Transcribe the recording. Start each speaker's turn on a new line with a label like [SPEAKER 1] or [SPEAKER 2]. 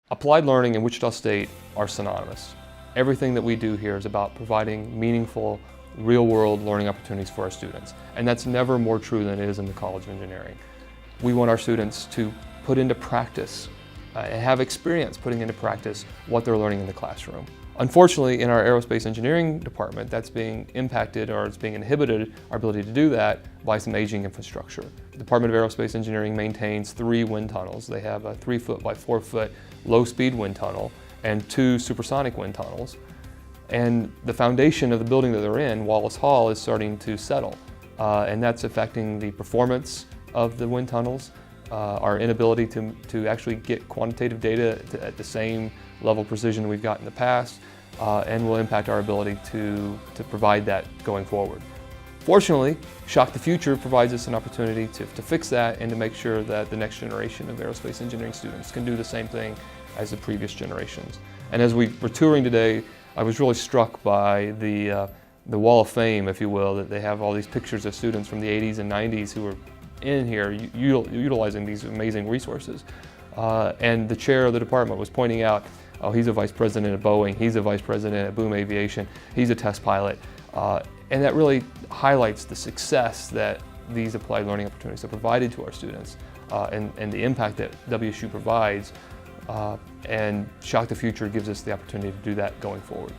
[SPEAKER 1] Applied learning and Wichita State are synonymous. Everything that we do here is about providing meaningful, real-world learning opportunities for our students. And that's never more true than it is in the College of Engineering. We want our students to put into practice and have experience putting into practice what they're learning in the classroom. Unfortunately, in our aerospace engineering department, that's being impacted, or it's being inhibited, our ability to do that by some aging infrastructure. The Department of Aerospace Engineering maintains 3 wind tunnels. They have a 3-foot by 4-foot low-speed wind tunnel and 2 supersonic wind tunnels. And the foundation of the building that they're in, Wallace Hall, is starting to settle. And that's affecting the performance of the wind tunnels, our inability to actually get quantitative data at the same level of precision we've got in the past, and will impact our ability to provide that going forward. Fortunately, Shock the Future provides us an opportunity to fix that and to make sure that the next generation of aerospace engineering students can do the same thing as the previous generations. And as we were touring today, I was really struck by the wall of fame, if you will, that they have all these pictures of students from the 80s and 90s who were in here utilizing these amazing resources. And the chair of the department was pointing out, oh, he's a vice president at Boeing, he's a vice president at Boom Aviation, he's a test pilot. And that really highlights the success that these applied learning opportunities have provided to our students, and the impact that WSU provides. And Shock the Future gives us the opportunity to do that going forward.